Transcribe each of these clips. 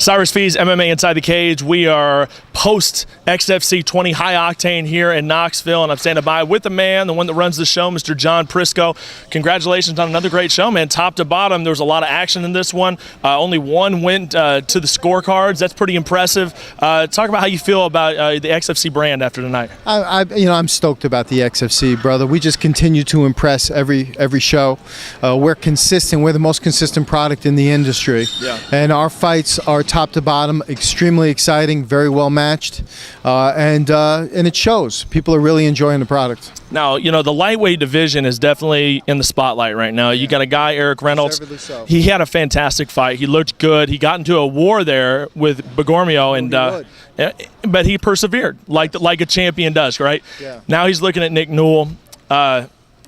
Cyrus Fees, MMA Inside the Cage. We are post XFC 20 High Octane here in Knoxville, and I'm standing by with the man, the one that runs the show, Mr. John Prisco. Congratulations on another great show, man. Top to bottom, there was a lot of action in this one. Only one went to the scorecards. That's pretty impressive. Talk about how you feel about the XFC brand after tonight. I'm stoked about the XFC, brother. We just continue to impress every show. We're consistent. We're the most consistent product in the industry, and our fights are top to bottom, extremely exciting, very well matched, and it shows. People are really enjoying the product. Now, you know, the lightweight division is definitely in the spotlight right now. You got a guy, Eric Reynolds. So. He had a fantastic fight. He looked good. He got into a war there with Bagormio, but he persevered like a champion does, right? Yeah. Now he's looking at Nick Newell.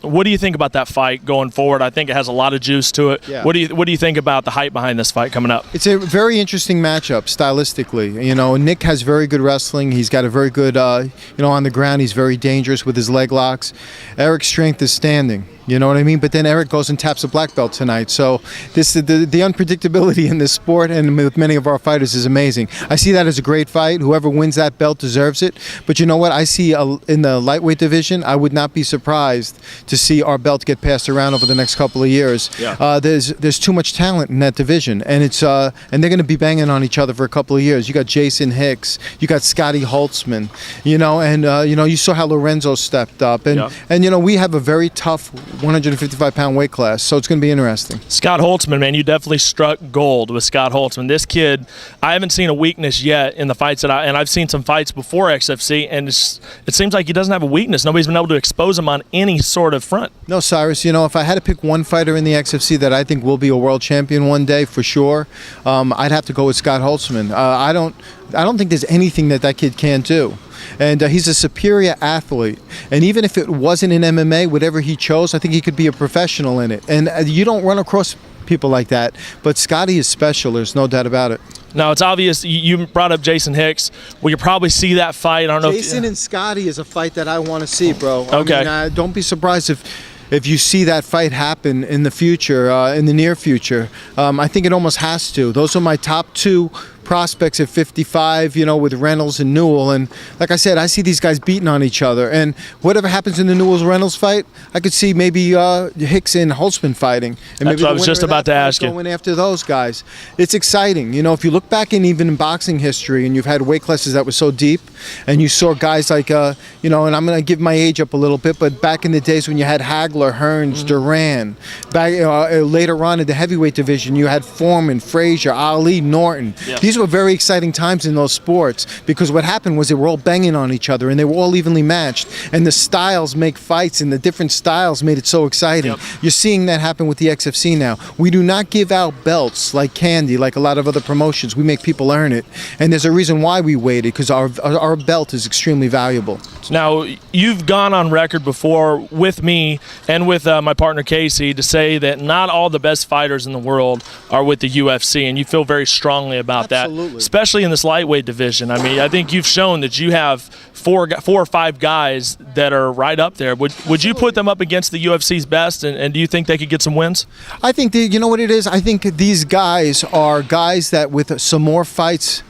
What do you think about that fight going forward? I think it has a lot of juice to it. Yeah. What do you think about the hype behind this fight coming up? It's a very interesting matchup stylistically. You know, Nick has very good wrestling. He's got a very good, on the ground. He's very dangerous with his leg locks. Eric's strength is standing. You know what I mean? But then Eric goes and taps a black belt tonight. So the unpredictability in this sport and with many of our fighters is amazing. I see that as a great fight. Whoever wins that belt deserves it. But you know what? I see in the lightweight division, I would not be surprised to see our belt get passed around over the next couple of years. Yeah. There's too much talent in that division, and it's and they're going to be banging on each other for a couple of years. You got Jason Hicks, you got Scotty Holtzman, you saw how Lorenzo stepped up, and we have a very tough 155-pound weight class, so it's going to be interesting. Scott Holtzman, man, you definitely struck gold with Scott Holtzman. This kid, I haven't seen a weakness yet in the fights and I've seen some fights before XFC, and it seems like he doesn't have a weakness. Nobody's been able to expose him on any sort of front. No, Cyrus, if I had to pick one fighter in the XFC that I think will be a world champion one day for sure, I'd have to go with Scott Holtzman. I don't think there's anything that kid can't do. And he's a superior athlete. And even if it wasn't in MMA, whatever he chose, I think he could be a professional in it. And you don't run across people like that. But Scotty is special. There's no doubt about it. Now, it's obvious you brought up Jason Hicks. We could probably see that fight. I don't know. Jason and Scotty is a fight that I want to see, bro. Okay. I mean, don't be surprised if you see that fight happen in the future, in the near future. I think it almost has to. Those are my top two prospects at 55, with Reynolds and Newell. And like I said, I see these guys beating on each other. And whatever happens in the Newell-Reynolds fight, I could see maybe Hicks and Holtzman fighting. And That's maybe what I was just about to ask you. Going after those guys. It's exciting. If you look back even in boxing history, and you've had weight classes that were so deep, and you saw guys like, and I'm going to give my age up a little bit, but back in the days when you had Hagler, Hearns, Duran, back later on in the heavyweight division, you had Foreman, Frazier, Ali, Norton. Yeah. These were very exciting times in those sports because what happened was they were all banging on each other and they were all evenly matched, and the styles make fights, and the different styles made it so exciting. Yep. You're seeing that happen with the XFC now. We do not give out belts like candy like a lot of other promotions. We make people earn it, and there's a reason why we waited, because our belt is extremely valuable. Now, you've gone on record before with me and with my partner Casey to say that not all the best fighters in the world are with the UFC, and you feel very strongly about that. Absolutely. Especially in this lightweight division. I mean, I think you've shown that you have four or five guys that are right up there. Would you put them up against the UFC's best, and do you think they could get some wins? I think you know what it is? I think these guys are guys that with some more fights,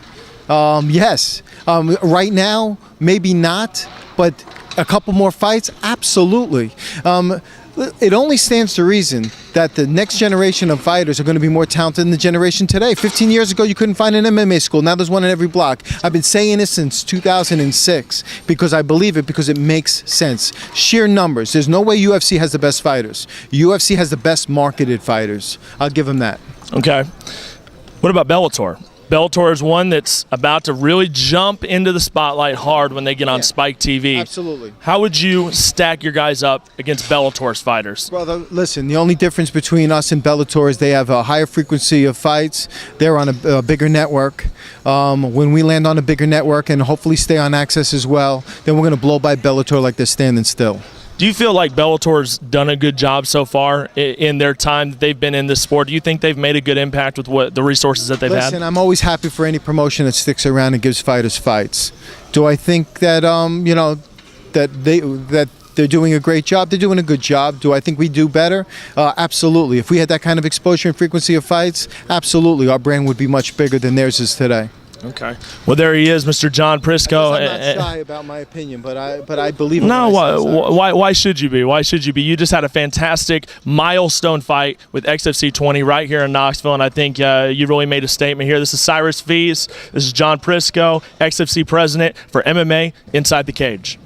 yes. Right now, maybe not, but a couple more fights, absolutely. It only stands to reason that the next generation of fighters are going to be more talented than the generation today. 15 years ago, you couldn't find an MMA school. Now there's one in every block. I've been saying this since 2006 because I believe it, because it makes sense. Sheer numbers. There's no way UFC has the best fighters. UFC has the best marketed fighters. I'll give them that. Okay. What about Bellator? Bellator is one that's about to really jump into the spotlight hard when they get on Spike TV. Absolutely. How would you stack your guys up against Bellator's fighters? Brother, listen, the only difference between us and Bellator is they have a higher frequency of fights. They're on a bigger network. When we land on a bigger network and hopefully stay on Access as well, then we're going to blow by Bellator like they're standing still. Do you feel like Bellator's done a good job so far in their time that they've been in this sport? Do you think they've made a good impact with what the resources that they've had? Listen, I'm always happy for any promotion that sticks around and gives fighters fights. Do I think that that they're doing a great job. They're doing a good job. Do I think we do better? Absolutely. If we had that kind of exposure and frequency of fights, absolutely, our brand would be much bigger than theirs is today. Okay. Well, there he is, Mr. John Prisco. I'm not shy about my opinion, but I believe. No, why should you be? Why should you be? You just had a fantastic milestone fight with XFC 20 right here in Knoxville, and I think you really made a statement here. This is Cyrus Fees. This is John Prisco, XFC president for MMA Inside the Cage.